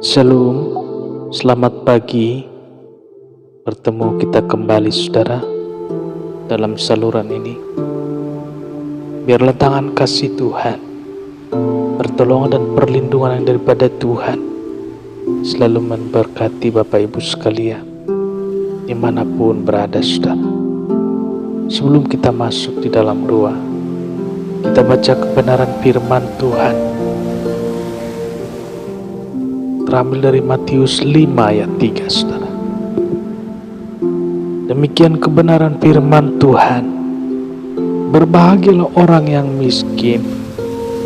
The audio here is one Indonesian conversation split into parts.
Shalom, selamat pagi. Bertemu kita kembali saudara dalam saluran ini. Biarlah tangan kasih Tuhan, pertolongan dan perlindungan yang daripada Tuhan selalu memberkati Bapak Ibu sekalian dimanapun berada saudara. Sebelum kita masuk di dalam doa, kita baca kebenaran firman Tuhan terambil dari Matius 5 ayat 3 saudara. Demikian kebenaran firman Tuhan. Berbahagialah orang yang miskin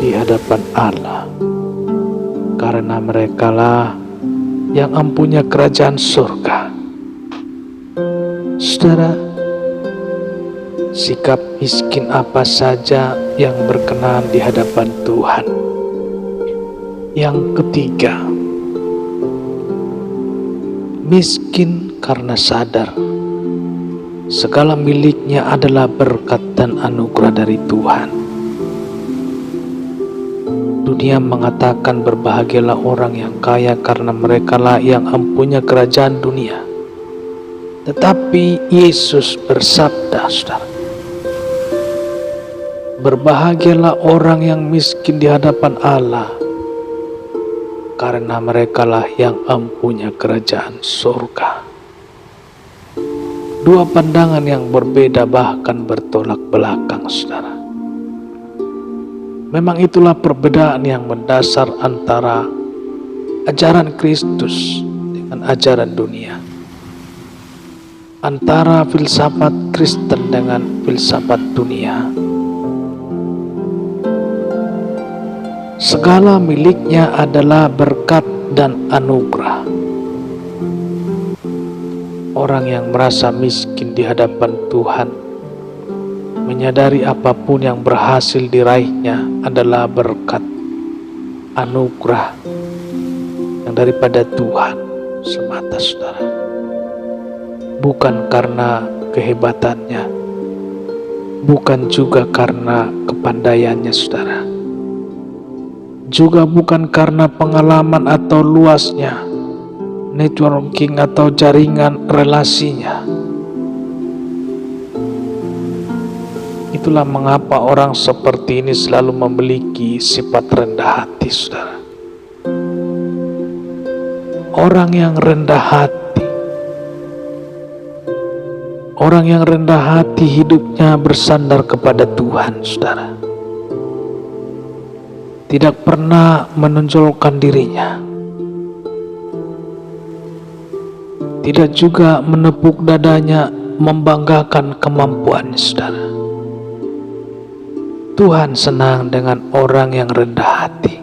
di hadapan Allah, karena merekalah yang empunya kerajaan surga. Saudara, sikap miskin apa saja yang berkenan di hadapan Tuhan? Yang ketiga, miskin karena sadar segala miliknya adalah berkat dan anugerah dari Tuhan. Dunia mengatakan berbahagialah orang yang kaya karena merekalah yang empunya kerajaan dunia. Tetapi Yesus bersabda, saudara, berbahagialah orang yang miskin di hadapan Allah, karena merekalah yang empunya kerajaan surga. Dua pandangan yang berbeda bahkan bertolak belakang saudara. Memang itulah perbedaan yang mendasar antara ajaran Kristus dengan ajaran dunia, antara filsafat Kristen dengan filsafat dunia. Segala miliknya adalah berkat dan anugerah. Orang yang merasa miskin di hadapan Tuhan menyadari apapun yang berhasil diraihnya adalah berkat, anugerah yang daripada Tuhan semata saudara. Bukan karena kehebatannya, bukan juga karena kepandaiannya saudara, juga bukan karena pengalaman atau luasnya networking atau jaringan relasinya. Itulah mengapa orang seperti ini selalu memiliki sifat rendah hati saudara. Orang yang rendah hati, orang yang rendah hati hidupnya bersandar kepada Tuhan saudara, tidak pernah menonjolkan dirinya, tidak juga menepuk dadanya membanggakan kemampuannya saudara. Tuhan senang dengan orang yang rendah hati.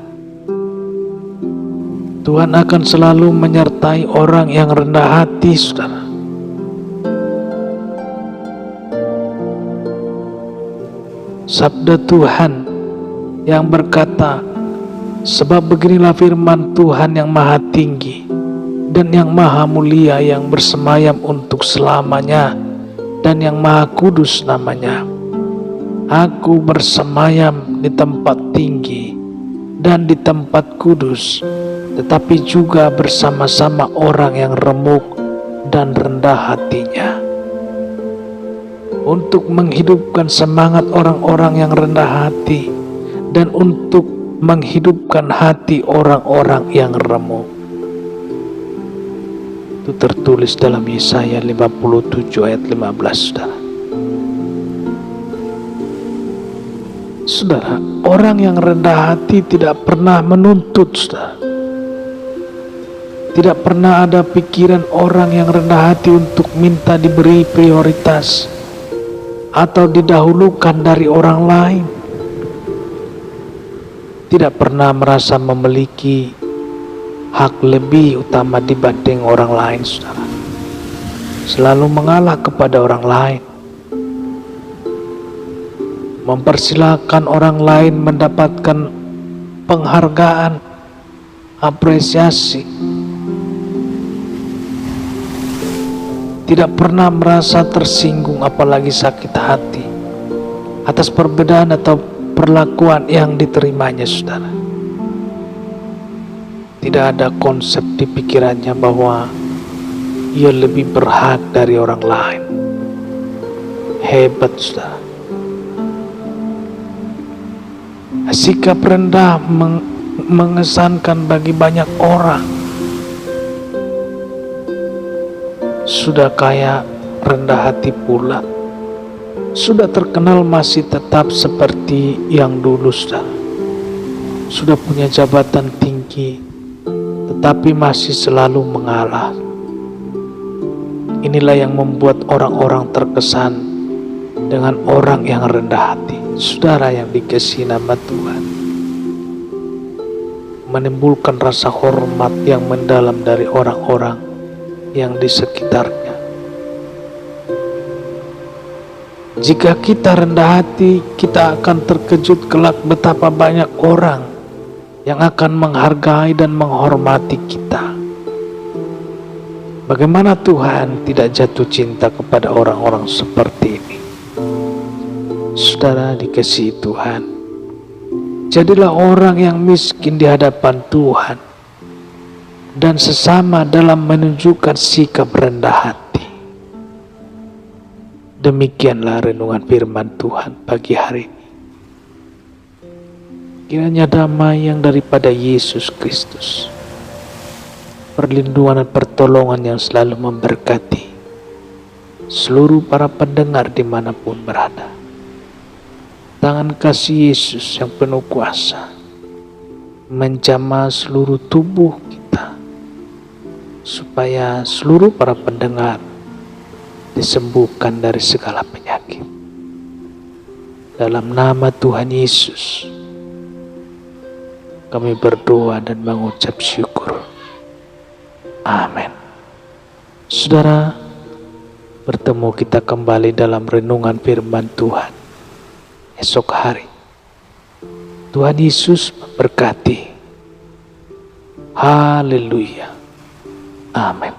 Tuhan akan selalu menyertai orang yang rendah hati saudara. Sabda Tuhan yang berkata, sebab beginilah firman Tuhan yang maha tinggi dan yang maha mulia, yang bersemayam untuk selamanya dan yang maha kudus namanya. Aku bersemayam di tempat tinggi dan di tempat kudus, tetapi juga bersama-sama orang yang remuk dan rendah hatinya, untuk menghidupkan semangat orang-orang yang rendah hati dan untuk menghidupkan hati orang-orang yang remuk. Itu tertulis dalam Yesaya 57 ayat 15 saudara. Saudara, orang yang rendah hati tidak pernah menuntut saudara. Tidak pernah ada pikiran orang yang rendah hati untuk minta diberi prioritas atau didahulukan dari orang lain. Tidak pernah merasa memiliki hak lebih utama dibanding orang lain saudara. Selalu mengalah kepada orang lain, mempersilahkan orang lain mendapatkan penghargaan, apresiasi. Tidak pernah merasa tersinggung apalagi sakit hati atas perbedaan atau perlakuan yang diterimanya saudara. Tidak ada konsep di pikirannya bahwa ia lebih berhak dari orang lain. Hebat, saudara. Sikap rendah mengesankan bagi banyak orang. Sudah kaya rendah hati pula. Sudah terkenal masih tetap seperti yang dulu, saudara. Sudah punya jabatan tinggi, tetapi masih selalu mengalah. Inilah yang membuat orang-orang terkesan dengan orang yang rendah hati. Saudara yang dikasihi nama Tuhan, menimbulkan rasa hormat yang mendalam dari orang-orang yang di sekitarnya. Jika kita rendah hati, kita akan terkejut kelak betapa banyak orang yang akan menghargai dan menghormati kita. Bagaimana Tuhan tidak jatuh cinta kepada orang-orang seperti ini? Saudara dikasihi Tuhan, jadilah orang yang miskin di hadapan Tuhan dan sesama dalam menunjukkan sikap rendah hati. Demikianlah renungan firman Tuhan pagi hari ini. Kiranya damai yang daripada Yesus Kristus, perlindungan dan pertolongan yang selalu memberkati seluruh para pendengar dimanapun berada. Tangan kasih Yesus yang penuh kuasa menjamah seluruh tubuh kita, supaya seluruh para pendengar disembuhkan dari segala penyakit. Dalam nama Tuhan Yesus kami berdoa dan mengucap syukur. Amin. Saudara, bertemu kita kembali dalam renungan firman Tuhan esok hari. Tuhan Yesus memberkati. Haleluya. Amin.